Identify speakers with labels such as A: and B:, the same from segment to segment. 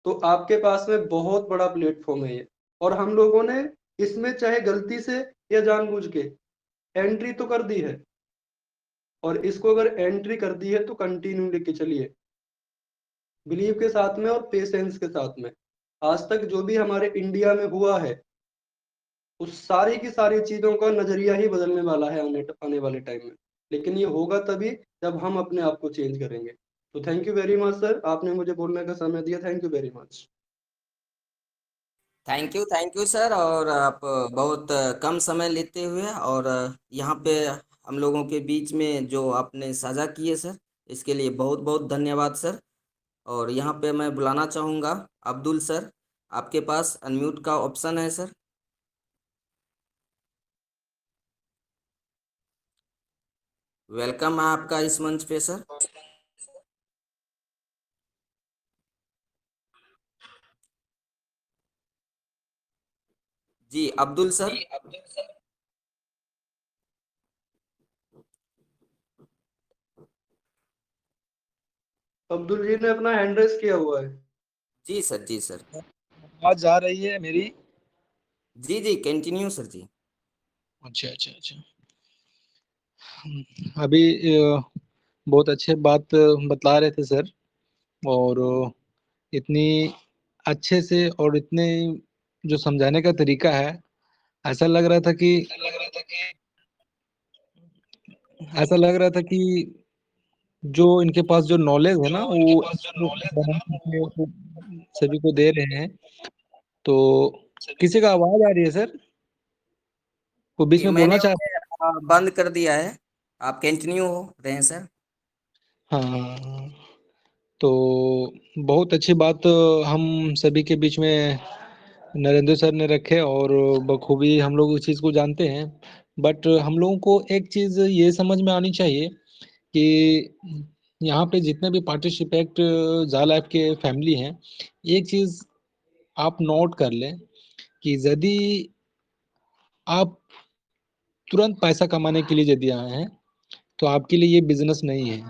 A: तो आपके पास में बहुत बड़ा प्लेटफॉर्म है ये। और हम लोगों ने इसमें चाहे गलती से या जानबूझ के एंट्री तो कर दी है, और इसको अगर एंट्री कर दी है तो कंटिन्यू लेके चलिए, बिलीव के साथ में और पेशेंस के साथ में। आज तक जो भी हमारे इंडिया में हुआ है, उस सारी की सारी चीजों का नजरिया ही बदलने वाला है आने वाले टाइम में। लेकिन ये होगा तभी जब हम अपने आप को चेंज करेंगे। तो thank you very much sir, आपने मुझे बोलने का समय दिया, thank you very much.
B: Thank you sir. और आप बहुत कम समय लेते हुए और यहाँ पे हम लोगों के बीच में जो आपने साझा किए सर, इसके लिए बहुत बहुत धन्यवाद सर। और यहाँ पे मैं बुलाना चाहूँगा अब्दुल सर, आपके पास अनम्यूट का ऑप्शन है सर। वेलकम है आपका इस मंच पे सर। जी अब्दुल सर।
A: अब्दुल जी ने अपना हैंड रेस किया हुआ है।
B: जी सर, जी सर।
C: आवाज जा रही है मेरी?
B: जी जी, कंटिन्यू सर जी।
C: अच्छा अच्छा अच्छा। अभी बहुत अच्छे बात बतला रहे थे सर। और इतनी अच्छे से और इतने जो समझाने का तरीका है, ऐसा लग रहा था कि ऐसा लग रहा था कि जो इनके पास जो नॉलेज है ना वो इसको बना करके वो सभी को दे रहे हैं। तो किसी का आवाज आ रही है सर? वो बीच
B: जी
C: में
B: मैंने
C: बोलना चाह
B: उसे बंद कर दिया है, आप कंटिन्यू हो रहे हैं सर।
C: हाँ। तो बहुत अच्छी बात हम सभी के बीच में नरेंद्र सर ने रखे, और बखूबी हम लोग उस चीज़ को जानते हैं। बट हम लोगों को एक चीज़ ये समझ में आनी चाहिए कि यहाँ पे जितने भी पार्टिसिपेट जाल ऐप के फैमिली हैं, एक चीज़ आप नोट कर लें कि यदि आप तुरंत पैसा कमाने के लिए यदि आए हैं, तो आपके लिए ये बिजनेस नहीं है,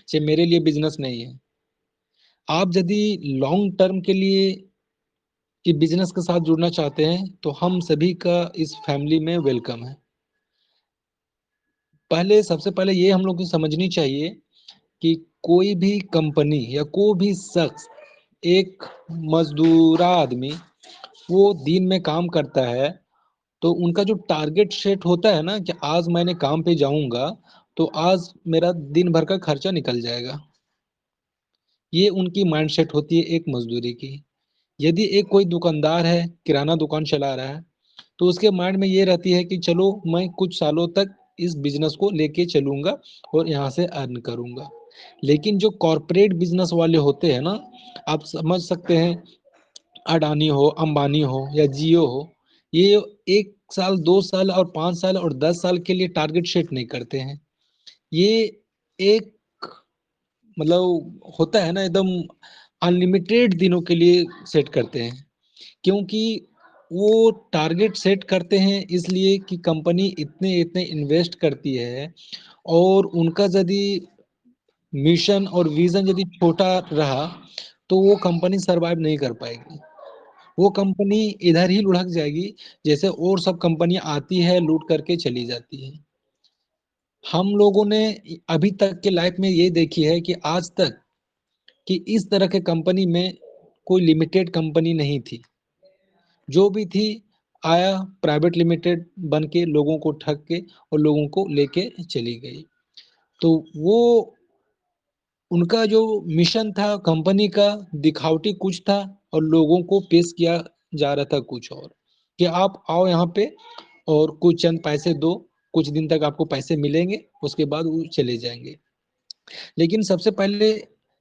C: चाहे मेरे लिए बिजनेस नहीं है। आप यदि लॉन्ग टर्म के लिए कि बिजनेस के साथ जुड़ना चाहते हैं, तो हम सभी का इस फैमिली में वेलकम है। पहले सबसे पहले ये हम लोग को समझनी चाहिए कि कोई भी कंपनी या कोई भी शख्स, एक मजदूरा आदमी, वो दिन में काम करता है, तो उनका जो टारगेट सेट होता है ना कि आज मैंने काम पे जाऊंगा तो आज मेरा दिन भर का खर्चा निकल जाएगा। ये उनकी माइंडसेट होती है एक मजदूरी की। यदि एक कोई दुकानदार है, किराना दुकान चला रहा है, तो उसके माइंड में ये रहती है कि चलो मैं कुछ सालों तक इस बिजनेस को लेके चलूंगा और यहाँ से अर्न करूंगा। लेकिन जो कॉरपोरेट बिजनेस वाले होते हैं ना, आप समझ सकते हैं, अडानी हो, अंबानी हो या जियो हो, ये 1 साल 2 साल और 5 साल और 10 साल के लिए टारगेट सेट नहीं करते हैं। ये एक मतलब होता है ना एकदम अनलिमिटेड दिनों के लिए सेट करते हैं। क्योंकि वो टारगेट सेट करते हैं इसलिए कि कंपनी इतने इतने इन्वेस्ट करती है, और उनका यदि मिशन और विजन यदि छोटा रहा तो वो कंपनी सरवाइव नहीं कर पाएगी। वो कंपनी इधर ही लुढ़क जाएगी, जैसे और सब कंपनियां आती है लूट करके चली जाती है। हम लोगों ने अभी तक के लाइफ में ये देखी है कि आज तक कि इस तरह के कंपनी में कोई लिमिटेड कंपनी नहीं थी। जो भी थी, आया प्राइवेट लिमिटेड बन के लोगों को ठग के और लोगों को लेके चली गई। तो वो उनका जो मिशन था कंपनी का, दिखावटी कुछ था, और लोगों को पेश किया जा रहा था कुछ और, कि आप आओ यहाँ पे और कुछ चंद पैसे दो, कुछ दिन तक आपको पैसे मिलेंगे, उसके बाद वो चले जाएंगे। लेकिन सबसे पहले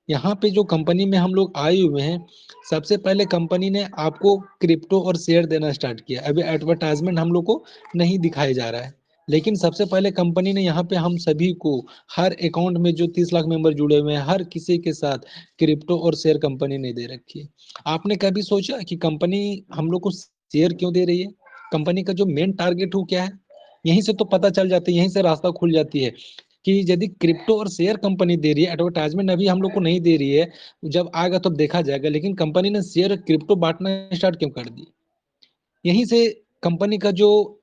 C: यहाँ पे जो कंपनी में हम लोग आए हुए हैं, सबसे पहले कंपनी ने आपको क्रिप्टो और शेयर देना स्टार्ट किया। अभी एडवर्टाइजमेंट हम लोग को नहीं दिखाया जा रहा है, लेकिन सबसे पहले कंपनी ने यहाँ पे हम सभी को, हर अकाउंट में जो 30 लाख मेंबर जुड़े हुए हैं, हर किसी के साथ क्रिप्टो और शेयर कंपनी ने दे रखी है। आपने कभी सोचा कि कंपनी हम लोग को शेयर क्यों दे रही है? कंपनी का जो मेन टारगेट हो क्या है? यहीं से तो पता चल जाता है, यहीं से रास्ता खुल जाती है। कि यदि क्रिप्टो और शेयर कंपनी दे रही है, एडवर्टाइजमेंट अभी हम लोग को नहीं दे रही है, जब आएगा तब देखा जाएगा, लेकिन कंपनी ने शेयर क्रिप्टो बांटना स्टार्ट क्यों कर दी? यहीं से कंपनी का जो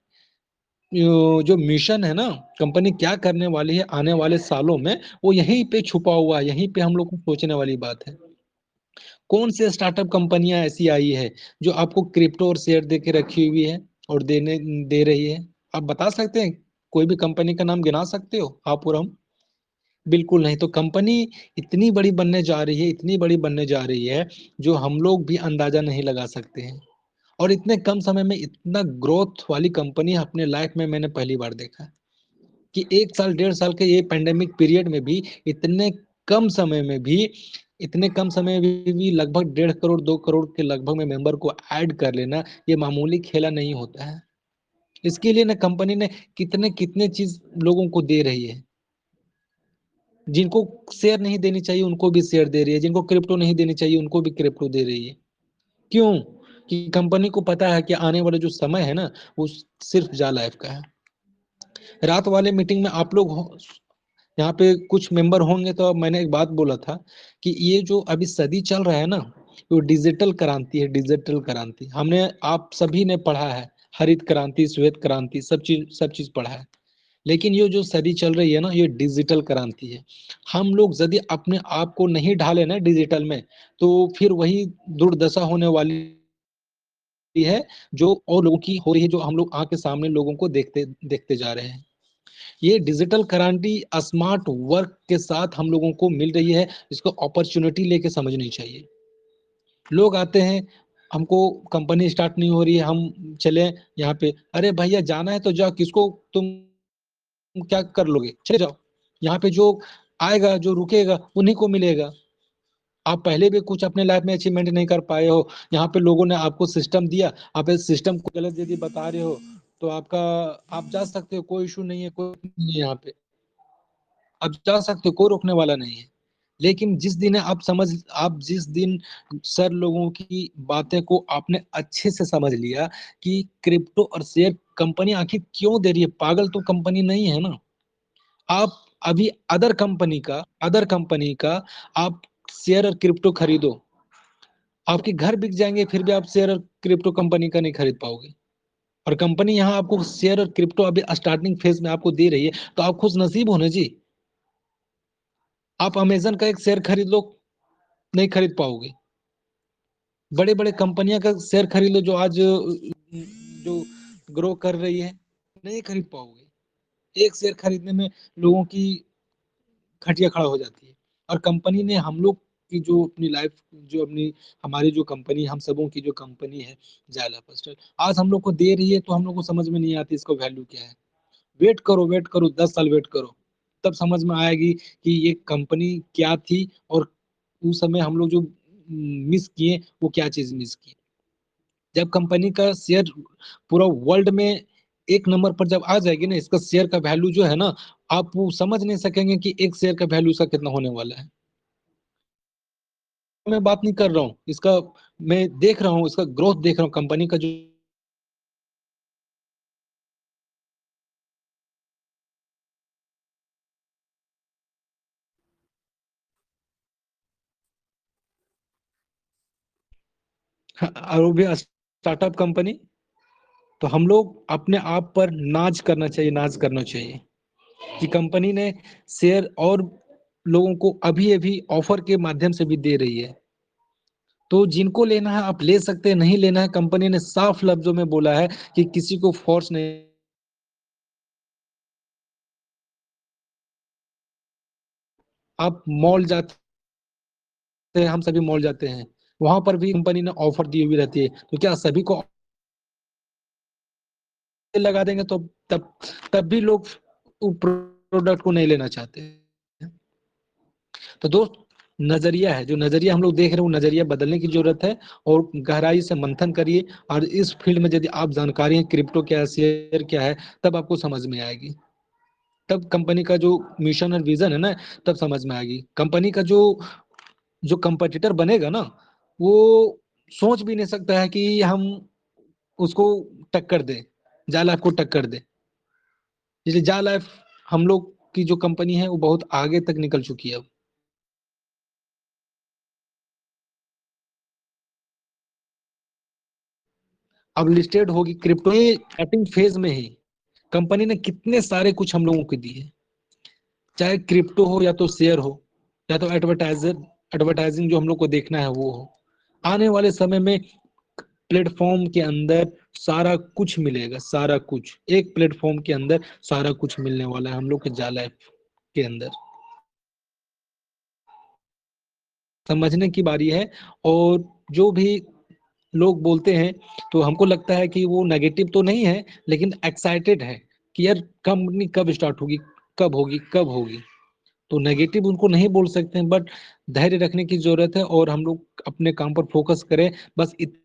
C: मिशन है ना, कंपनी क्या करने वाली है आने वाले सालों में, वो यहीं पे छुपा हुआ है, यहीं पे हम लोग को सोचने वाली बात है। कौन से स्टार्टअप कंपनियां ऐसी आई है जो आपको क्रिप्टो और शेयर दे के रखी हुई है और दे रही है? आप बता सकते हैं? कोई भी कंपनी का नाम गिना सकते हो आप और हम? बिल्कुल नहीं। तो कंपनी इतनी बड़ी बनने जा रही है, इतनी बड़ी बनने जा रही है, जो हम लोग भी अंदाजा नहीं लगा सकते हैं। और इतने कम समय में इतना ग्रोथ वाली कंपनी अपने लाइफ में मैंने पहली बार देखा है कि 1 साल, 1.5 साल के ये पैंडेमिक पीरियड में भी इतने कम समय में भी इतने कम समय में भी लगभग 1.5 करोड़, 2 करोड़ के लगभग में मेंबर को ऐड कर लेना, ये मामूली खेला नहीं होता है। इसके लिए ना कंपनी ने कितने चीज़ लोगों को दे रही है। जिनको शेयर नहीं देनी चाहिए उनको भी शेयर दे रही है, जिनको क्रिप्टो नहीं देनी चाहिए उनको भी क्रिप्टो दे रही है। क्यों? कि कंपनी को पता है कि आने वाला जो समय है ना, वो सिर्फ जा लाइफ का है। रात वाले मीटिंग में आप लोग यहाँ पे कुछ मेंबर होंगे, तो मैंने एक बात बोला था कि ये जो अभी सदी चल रहा है ना, वो डिजिटल क्रांति है, डिजिटल क्रांति। हमने आप सभी ने पढ़ा है, हरित क्रांति, श्वेत क्रांति, सब चीज पढ़ा है। लेकिन ये जो सदी चल रही है ना, ये डिजिटल क्रांति है। हम लोग यदि अपने आप को नहीं ढाले ना डिजिटल में, तो फिर वही दुर्दशा होने वाली है जो और लोगों की हो रही है, जो हम लोग आंख के सामने लोगों को देखते देखते जा रहे हैं। ये डिजिटल क्रांति स्मार्ट वर्क के साथ हम लोगों को मिल रही है, इसको अपॉर्चुनिटी लेके समझनी चाहिए। लोग आते हैं, हमको कंपनी स्टार्ट नहीं हो रही है, हम चले यहाँ पे, अरे भैया जाना है तो जाओ, किसको तुम क्या कर लोगे, चले जाओ। यहाँ पे जो आएगा, जो रुकेगा, उन्हीं को मिलेगा। आप पहले भी कुछ अपने लाइफ में अचीवमेंट नहीं कर पाए हो, यहाँ पे लोगों ने आपको सिस्टम दिया, आप इस सिस्टम को गलत यदि बता रहे हो, तो आप जा सकते हो, कोई इशू नहीं है, कोई नहीं है यहाँ पे, आप जा सकते हो, कोई रोकने वाला नहीं है। लेकिन आप जिस दिन सर लोगों की बातें को आपने अच्छे से समझ लिया कि क्रिप्टो और शेयर कंपनी आखिर क्यों दे रही है, पागल तो कंपनी नहीं है ना। आप अभी अदर कंपनी का आप शेयर और क्रिप्टो खरीदो, आपके घर बिक जाएंगे, फिर भी आप शेयर और क्रिप्टो कंपनी का नहीं खरीद पाओगे। और कंपनी यहाँ आपको शेयर और क्रिप्टो अभी स्टार्टिंग फेज में आपको दे रही है, तो आप खुश नसीब हो ना जी। आप अमेजन का एक शेयर खरीद लो, नहीं खरीद पाओगे। बड़े बड़े कंपनियां का शेयर खरीद लो, जो आज जो ग्रो कर रही है, नहीं खरीद पाओगे। एक शेयर खरीदने में लोगों की खटिया खड़ा हो जाती है। और कंपनी ने हम लोग की जो अपनी लाइफ, जो अपनी हमारी जो कंपनी, हम सबों की जो कंपनी है जायला पोस्टल, आज हम लोग को दे रही है, तो हम लोग को समझ में नहीं आती इसका वैल्यू क्या है। वेट करो 10 साल वेट करो, तब समझ में आएगी कि ये कंपनी क्या थी, और उस समय हम लोग जो मिस किए, वो क्या चीज मिस की। जब कंपनी का शेयर पूरा वर्ल्ड में 1 नंबर पर जब आ जाएगी ना, इसका शेयर का वैल्यू जो है ना, आप वो समझ नहीं सकेंगे कि एक शेयर का वैल्यू इसका कितना होने वाला है। मैं बात नहीं कर रहा हूँ इसका, मैं देख रहा हूँ इसका ग्रोथ, देख रहा हूँ कंपनी का जो और वो भी स्टार्टअप कंपनी। तो हम लोग अपने आप पर नाज करना चाहिए, नाज करना चाहिए कि कंपनी ने शेयर और लोगों को अभी अभी ऑफर के माध्यम से भी दे रही है। तो जिनको लेना है आप ले सकते हैं, नहीं लेना है, कंपनी ने साफ लफ्जों में बोला है कि किसी को फोर्स नहीं। आप मॉल जाते हैं, हम सभी मॉल जाते हैं, वहां पर भी कंपनी ने ऑफर दी हुई रहती है, तो क्या सभी को लगा देंगे? तो तब तब भी लोग प्रोडक्ट को नहीं लेना चाहते। तो दोस्त, नजरिया है, जो नजरिया हम लोग देख रहे हैं, वो नजरिया बदलने की जरूरत है। और गहराई से मंथन करिए, और इस फील्ड में यदि आप जानकारी है क्रिप्टो क्या है, शेयर क्या है, तब आपको समझ में आएगी। तब कंपनी का जो मिशन और विजन है ना, तब समझ में आएगी। कंपनी का जो जो कंपटीटर बनेगा ना, वो सोच भी नहीं सकता है कि हम उसको टक्कर दे, जा लाइफ को टक्कर दे। इसलिए जा लाइफ हम लोग की जो कंपनी है वो बहुत आगे तक निकल चुकी है। अब लिस्टेड होगी क्रिप्टो स्टार्टिंग फेज में ही कंपनी ने कितने सारे कुछ हम लोगों को दिए, चाहे क्रिप्टो हो या तो शेयर हो या तो एडवर्टाइजिंग जो हम लोग को देखना है वो हो। आने वाले समय में प्लेटफॉर्म के अंदर सारा कुछ मिलेगा, सारा कुछ एक प्लेटफॉर्म के अंदर सारा कुछ मिलने वाला है हम लोग के जाला के अंदर। समझने की बारी है। और जो भी लोग बोलते हैं तो हमको लगता है कि वो नेगेटिव तो नहीं है लेकिन एक्साइटेड है कि यार कंपनी कब स्टार्ट होगी, कब होगी, कब होगी। तो नेगेटिव उनको नहीं बोल सकते हैं, बट धैर्य रखने की जरूरत है और हम लोग अपने काम पर फोकस करें। बस इतने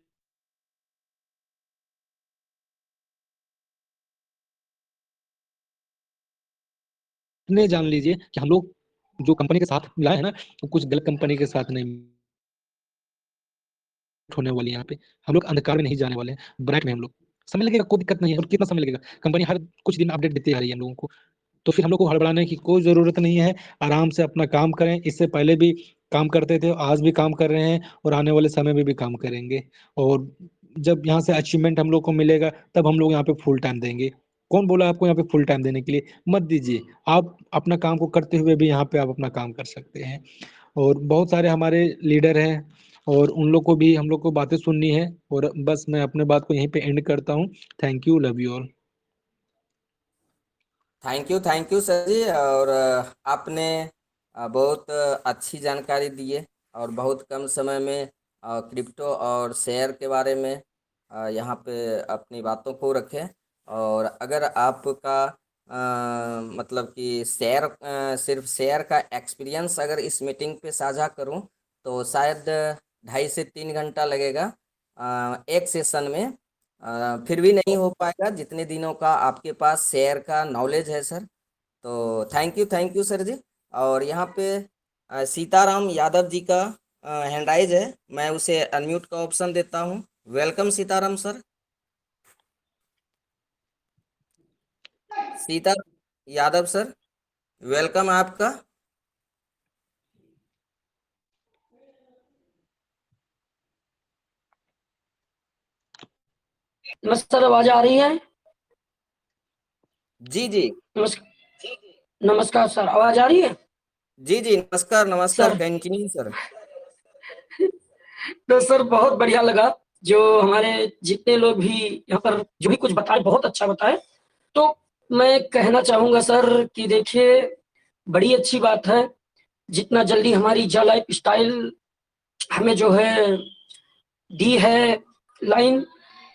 C: जान लीजिए कि हम लोग जो कंपनी के साथ मिला है ना, तो कुछ गलत कंपनी के साथ नहीं होने वाली। यहाँ पे हम लोग अंधकार में नहीं जाने वाले हैं, ब्राइट में हम लोग। समय लगेगा, कोई दिक्कत नहीं है। और कितना समय लगेगा, कंपनी हर कुछ दिन अपडेट देती आ रही है हम लोगों को। तो फिर हम लोग को हड़बड़ाने की कोई जरूरत नहीं है। आराम से अपना काम करें। इससे पहले भी काम करते थे, आज भी काम कर रहे हैं और आने वाले समय में भी काम करेंगे। और जब यहाँ से अचीवमेंट हम लोग को मिलेगा तब हम लोग यहाँ पे फुल टाइम देंगे। कौन बोला आपको यहाँ पे फुल टाइम देने के लिए? मत दीजिए। आप अपना काम को करते हुए भी यहाँ पे आप अपना काम कर सकते हैं। और बहुत सारे हमारे लीडर हैं और उन लोग को भी हम लोग को बातें सुननी है। और बस मैं अपने बात को यहीं पे एंड करता हूँ। Thank you, love you all.
B: Thank you sir ji. और आपने बहुत अच्छी जानकारी दी है और बहुत कम समय में क्रिप्टो और शेयर के बारे में यहाँ पे अपनी बातों को रखें। और अगर आपका मतलब कि सिर्फ शेयर का एक्सपीरियंस अगर इस मीटिंग पे साझा करूं तो शायद 2.5 से 3 घंटा लगेगा एक सेशन में। फिर भी नहीं हो पाएगा जितने दिनों का आपके पास शेयर का नॉलेज है सर। तो थैंक यू सर जी। और यहाँ पे सीताराम यादव जी का हैंड राइज है, मैं उसे अनम्यूट का ऑप्शन देता हूँ। Welcome Sitaram sir. Sita Yadav sir, welcome आपका।
D: नमस्कार, आवाज आ रही है?
B: जी जी।
D: नमस्कार सर, आवाज आ रही है?
B: जी जी, नमस्कार नमस्कार,
D: सर
B: कंटिन्यू सर।
D: तो सर बहुत बढ़िया लगा जो हमारे जितने लोग भी यहाँ पर जो भी कुछ बताए, बहुत अच्छा बताए। तो मैं कहना चाहूंगा सर कि देखिए, बड़ी अच्छी बात है जितना जल्दी हमारी जा लाइफ स्टाइल हमें जो है दी है लाइन।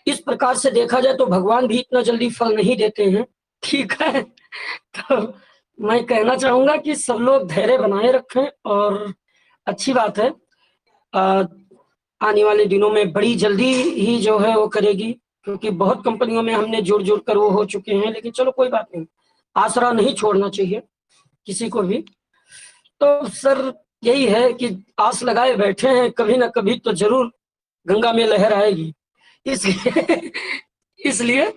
D: इस प्रकार से देखा जाए तो भगवान भी इतना जल्दी फल नहीं देते हैं, ठीक है। तो मैं कहना चाहूंगा कि सब लोग धैर्य बनाए रखें और अच्छी बात है। आने वाले दिनों में बड़ी जल्दी ही जो है वो करेगी, क्योंकि बहुत कंपनियों में हमने जुड़ जुड़ कर वो हो चुके हैं। लेकिन चलो कोई बात नहीं, आसरा नहीं छोड़ना चाहिए किसी को भी। तो सर यही है कि आस लगाए बैठे हैं, कभी ना कभी तो जरूर गंगा में लहर आएगी। इसलिए इसलिए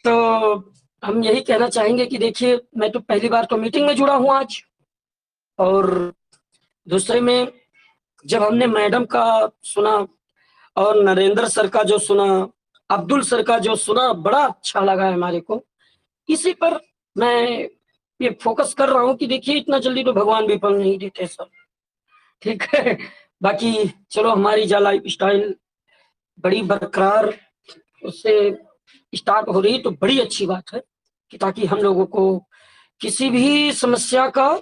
D: तो हम यही कहना चाहेंगे कि देखिए, मैं तो पहली बार तो मीटिंग में जुड़ा हूँ आज। और दूसरे में जब हमने मैडम का सुना और नरेंद्र सर का जो सुना, अब्दुल सर का जो सुना, बड़ा अच्छा लगा हमारे को। इसी पर मैं ये फोकस कर रहा हूँ कि देखिए, इतना जल्दी तो भगवान भी फल नहीं देते सब, ठीक है। बाकी चलो, हमारी जा लाइफ स्टाइल बड़ी बरकरार उससे स्टार्ट हो रही तो बड़ी अच्छी बात है कि ताकि हम लोगों को किसी भी समस्या का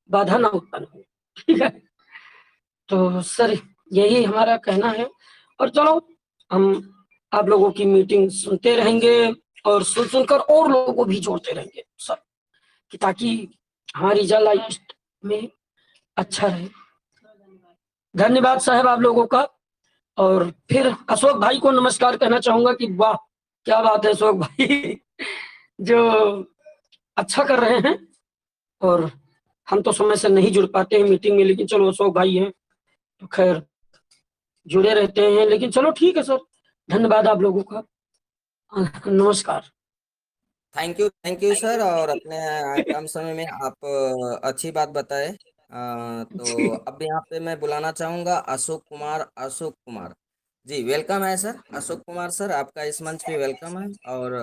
D: बाधा ना उत्पन्न हो, ठीक है। तो सर यही हमारा कहना है। और चलो, हम आप लोगों की मीटिंग सुनते रहेंगे और सुन सुनकर और लोगों को भी जोड़ते रहेंगे सर, कि ताकि हमारी जा लाइफ में अच्छा रहे। धन्यवाद साहब आप लोगों का। और फिर अशोक भाई को नमस्कार कहना चाहूंगा कि वाह, क्या बात है अशोक भाई जो अच्छा कर रहे हैं। और हम तो समय से नहीं जुड़ पाते हैं मीटिंग में, लेकिन चलो अशोक भाई हैं तो खैर जुड़े रहते हैं। लेकिन चलो ठीक है सर, धन्यवाद आप लोगों का। नमस्कार।
B: Thank you sir. और अपने कम समय में आप अच्छी बात बताए। तो
D: जी
B: अब यहाँ पे मैं बुलाना चाहूँगा अशोक कुमार। अशोक कुमार जी, वेलकम है सर। अशोक कुमार सर, आपका इस मंच पे वेलकम है। और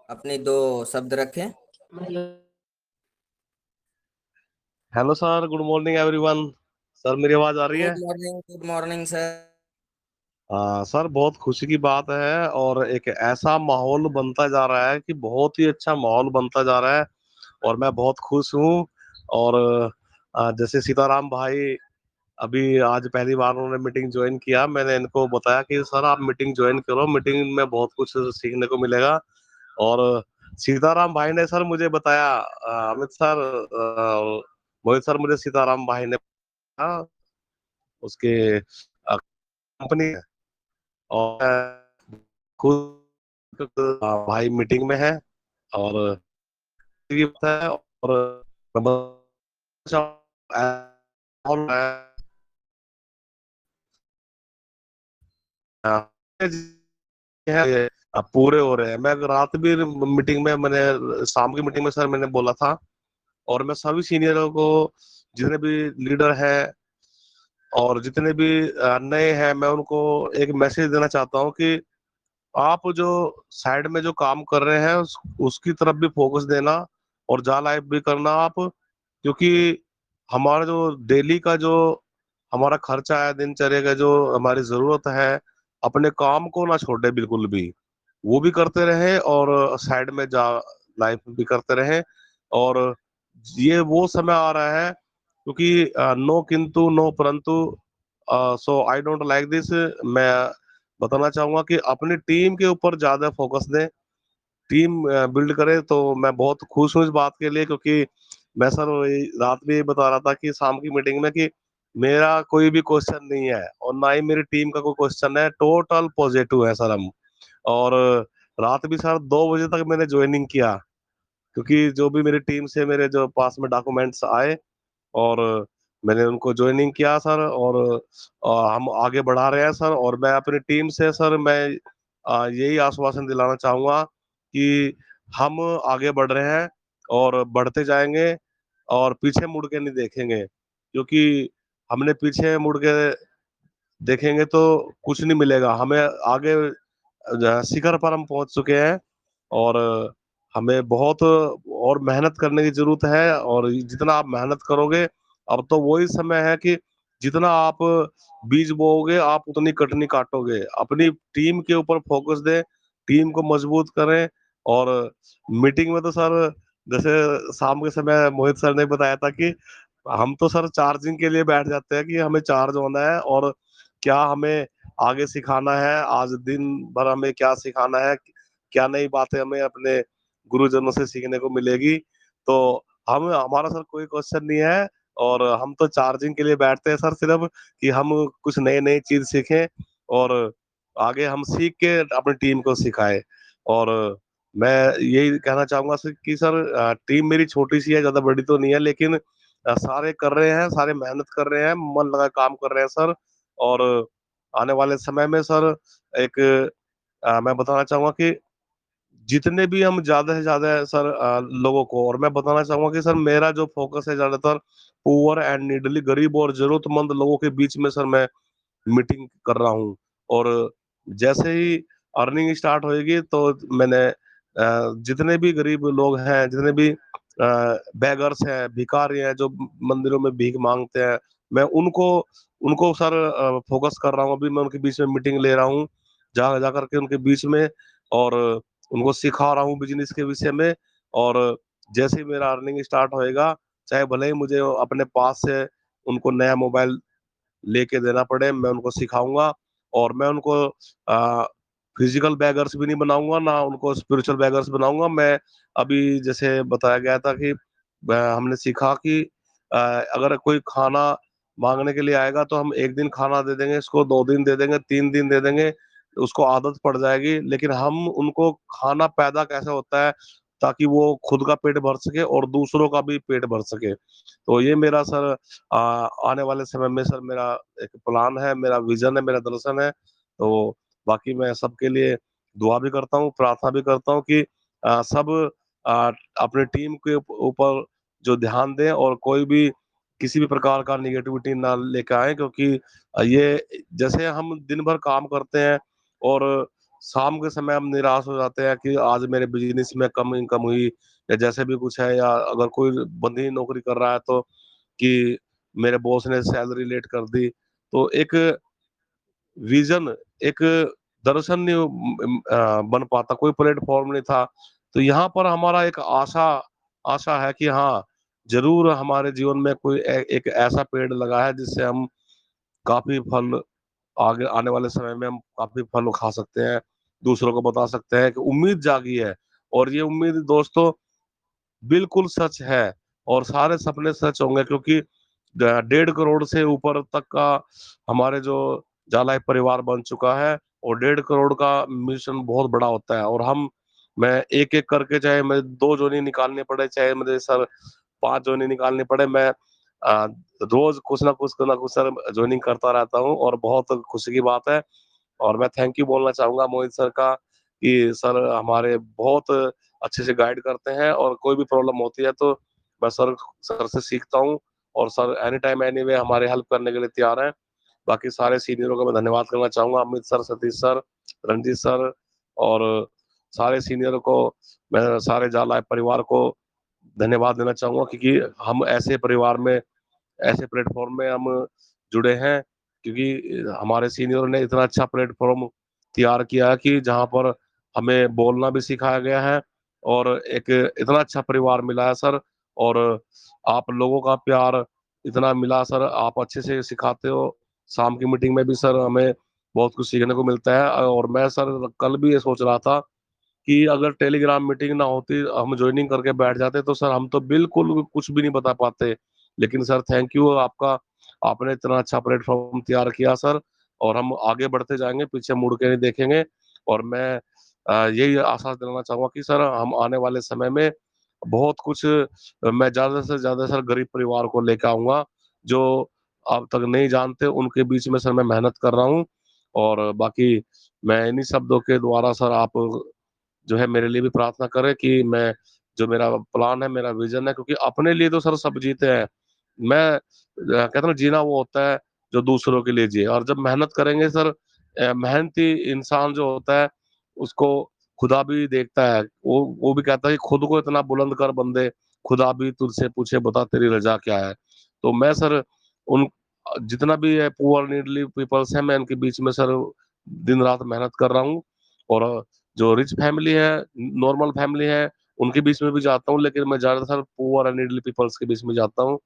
B: अपनी दो शब्द रखें।
E: Hello sir, good morning everyone. Sir मेरी आवाज आ रही है?
B: Good morning sir.
E: सर बहुत खुशी की बात है और एक ऐसा माहौल बनता जा रहा है कि बहुत ही अच्छा माहौल बनता जा रहा है और मैं बहुत खुश हूँ। और जैसे सीताराम भाई अभी आज पहली बार उन्होंने मीटिंग ज्वाइन किया, मैंने इनको बताया कि सर आप मीटिंग ज्वाइन करो, मीटिंग में बहुत कुछ सीखने को मिलेगा। और सीताराम भाई ने सर मुझे बताया, अमित सर, मोहित सर, मुझे सीताराम भाई ने बताया उसके कंपनी है और खुद भाई मीटिंग में है और ये बताया। और और है अब पूरे हो रहे हैं। मैं रात भी मीटिंग में, मैंने शाम की मीटिंग में सर मैंने बोला था और मैं सभी सीनियरों को, जितने भी लीडर हैं और जितने भी नए हैं, मैं उनको एक मैसेज देना चाहता हूँ कि आप जो साइड में जो काम कर रहे हैं उसकी तरफ भी फोकस देना और जा लाइव भी करना आप, क्योंकि हमारा जो डेली का जो हमारा खर्चा है, दिनचर्या का जो हमारी जरूरत है, अपने काम को ना छोड़े बिल्कुल भी, वो भी करते रहे और साइड में जा लाइफ भी करते रहे। और ये वो समय आ रहा है क्योंकि नो किंतु नो परंतु, सो आई डोंट लाइक दिस। मैं बताना चाहूंगा कि अपनी टीम के ऊपर ज्यादा फोकस दें, टीम बिल्ड करें। तो मैं बहुत खुश हूँ इस बात के लिए, क्योंकि मैं सर रात में ये बता रहा था कि शाम की मीटिंग में कि मेरा कोई भी क्वेश्चन नहीं है और ना ही मेरी टीम का कोई क्वेश्चन है, टोटल पॉजिटिव है सर हम। और रात भी सर 2 बजे तक मैंने ज्वाइनिंग किया, क्योंकि जो भी मेरी टीम से मेरे जो पास में डॉक्यूमेंट्स आए और मैंने उनको ज्वाइनिंग किया सर। और हम आगे बढ़ा रहे हैं सर। और मैं अपनी टीम से सर मैं यही आश्वासन दिलाना चाहूंगा कि हम आगे बढ़ रहे हैं और बढ़ते जाएंगे और पीछे मुड़ के नहीं देखेंगे, क्योंकि हमने पीछे मुड़ के देखेंगे तो कुछ नहीं मिलेगा हमें आगे। शिखर पर हम पहुंच चुके हैं और हमें बहुत और मेहनत करने की जरूरत है। और जितना आप मेहनत करोगे, अब तो वही समय है कि जितना आप बीज बोओगे आप उतनी कटनी काटोगे। अपनी टीम के ऊपर फोकस दें, टीम को मजबूत करें। और मीटिंग में तो सर जैसे शाम के समय मोहित सर ने बताया था कि हम तो सर चार्जिंग के लिए बैठ जाते हैं कि हमें चार्ज होना है और क्या हमें आगे सिखाना है, आज दिन भर हमें क्या सिखाना है, क्या नई बातें हमें अपने गुरुजनों से सीखने को मिलेगी। तो हम हमारा सर कोई क्वेश्चन नहीं है और हम तो चार्जिंग के लिए बैठते हैं सर, सिर्फ कि हम कुछ नए नए चीज सीखें और आगे हम सीख के अपनी टीम को सिखाएं। और मैं यही कहना चाहूंगा सर कि सर टीम मेरी छोटी सी है, ज्यादा बड़ी तो नहीं है, लेकिन सारे कर रहे हैं, सारे मेहनत कर रहे हैं, मन लगा काम कर रहे हैं सर। और आने वाले समय में सर एक मैं बताना चाहूंगा कि जितने भी हम ज्यादा से ज्यादा सर लोगों को, और मैं बताना चाहूंगा कि सर मेरा जो फोकस है ज्यादातर पुअर एंड नीडली, गरीब और जरूरतमंद लोगों के बीच में सर मैं मीटिंग कर रहा हूँ। और जैसे ही अर्निंग स्टार्ट होएगी तो मैंने जितने भी गरीब लोग हैं, जितने भी बेगर्स हैं, भिखारी हैं जो मंदिरों में भीख मांगते हैं, मैं उनको उनको सर फोकस कर रहा हूँ। अभी मैं उनके बीच में मीटिंग ले रहा हूँ, जा जा करके उनके बीच में, और उनको सिखा रहा हूँ बिजनेस के विषय में। और जैसे ही मेरा अर्निंग स्टार्ट होएगा, चाहे भले ही मुझे अपने पास से उनको नया मोबाइल लेके देना पड़े, मैं उनको सिखाऊंगा। और मैं उनको फिजिकल बैगर्स भी नहीं बनाऊंगा, ना उनको स्पिरिचुअल बैगर्स बनाऊंगा। मैं अभी जैसे बताया गया था कि हमने सीखा कि अगर कोई खाना मांगने के लिए आएगा तो हम एक दिन खाना दे देंगे, इसको 2 दिन दे देंगे, 3 दिन दे देंगे, उसको आदत पड़ जाएगी। लेकिन हम उनको खाना पैदा कैसे होता है ताकि वो खुद का पेट भर सके और दूसरों का भी पेट भर सके। तो ये मेरा सर आने वाले समय में सर मेरा एक प्लान है, मेरा विजन है, मेरा दर्शन है। तो बाकी मैं सबके लिए दुआ भी करता हूँ, प्रार्थना भी करता हूँ कि सब अ, अपनी टीम के ऊपर जो ध्यान दें और कोई भी किसी भी प्रकार का नेगेटिविटी ना लेके आए, क्योंकि ये जैसे हम दिन भर काम करते हैं और शाम के समय हम निराश हो जाते हैं कि आज मेरे बिजनेस में कम इनकम हुई या जैसे भी कुछ है, या अगर कोई बंदी नौकरी कर रहा है तो कि मेरे बॉस ने सैलरी लेट कर दी, तो एक विजन, एक दर्शन नहीं बन पाता, कोई प्लेटफॉर्म नहीं था। तो यहाँ पर हमारा एक आशा आशा है कि हाँ, जरूर हमारे जीवन में कोई एक ऐसा पेड़ लगा है जिससे हम काफी फल, आगे आने वाले समय में हम काफी फल खा सकते हैं, दूसरों को बता सकते हैं कि उम्मीद जागी है। और ये उम्मीद दोस्तों बिल्कुल सच है, और सारे सपने सच होंगे, क्योंकि 1.5 करोड़ से ऊपर तक का हमारे जो जाला एक परिवार बन चुका है, और 1.5 करोड़ का मिशन बहुत बड़ा होता है। और हम, मैं एक एक करके, चाहे मैं 2 जोनी निकालने पड़े, चाहे मुझे सर 5 जोनी निकालनी पड़े, मैं अ, रोज कुछ ना कुछ सर ज्वाइनिंग करता रहता हूँ, और बहुत खुशी की बात है। और मैं थैंक यू बोलना चाहूंगा मोहित सर का कि सर हमारे बहुत अच्छे से गाइड करते हैं, और कोई भी प्रॉब्लम होती है तो मैं सर से सीखता हूँ, और sir any time any way हमारे हेल्प करने के लिए तैयार हैं। बाकी सारे सीनियरों का मैं धन्यवाद करना चाहूंगा, Amit sir, Satish sir, Ranjit sir, और सारे सीनियरों को, मैं सारे जाला परिवार को धन्यवाद देना चाहूंगा, क्योंकि हम ऐसे परिवार में, ऐसे प्लेटफॉर्म में हम जुड़े हैं, क्योंकि हमारे सीनियर ने इतना अच्छा प्लेटफॉर्म तैयार किया है कि जहाँ पर हमें बोलना भी सिखाया गया है, और एक इतना अच्छा परिवार मिला है सर। और आप लोगों का प्यार इतना मिला सर, आप अच्छे से सिखाते हो, शाम की मीटिंग में भी सर हमें बहुत कुछ सीखने को मिलता है। और मैं सर कल भी ये सोच रहा था कि अगर टेलीग्राम मीटिंग ना होती, हम ज्वाइनिंग करके बैठ जाते, तो सर हम तो बिल्कुल कुछ भी नहीं बता पाते। लेकिन सर थैंक यू आपका, आपने इतना अच्छा प्लेटफॉर्म तैयार किया सर, और हम आगे बढ़ते जाएंगे, पीछे मुड़ के नहीं देखेंगे। और मैं यही आश्वास दिलाना चाहूंगा कि सर हम आने वाले समय में बहुत कुछ, मैं ज्यादा से ज्यादा सर गरीब परिवार को लेकर आऊंगा, जो अब तक नहीं जानते, उनके बीच में सर मैं मेहनत कर रहा हूँ। और बाकी मैं इन्हीं शब्दों के द्वारा सर आप जो है मेरे लिए भी प्रार्थना करें कि मैं, जो मेरा प्लान है, मेरा विजन है, क्योंकि अपने लिए तो सर सब जीते हैं, मैं कहता हूँ जीना वो होता है जो दूसरों के लिए जिए। और जब मेहनत करेंगे सर, मेहनती इंसान जो होता है उसको खुदा भी देखता है, वो भी कहता है कि खुद को इतना बुलंद कर बंदे, खुदा भी तुझसे पूछे बता तेरी रजा क्या है। तो मैं सर उन, जितना भी है पुअर नीडली पीपल्स हैं, मैं इनके बीच में सर दिन रात मेहनत कर रहा हूँ। और जो रिच फैमिली है, नॉर्मल फैमिली है, उनके बीच में भी जाता हूँ, लेकिन मैं ज्यादातर पुअर एंड नीडली पीपल्स के बीच में जाता हूँ।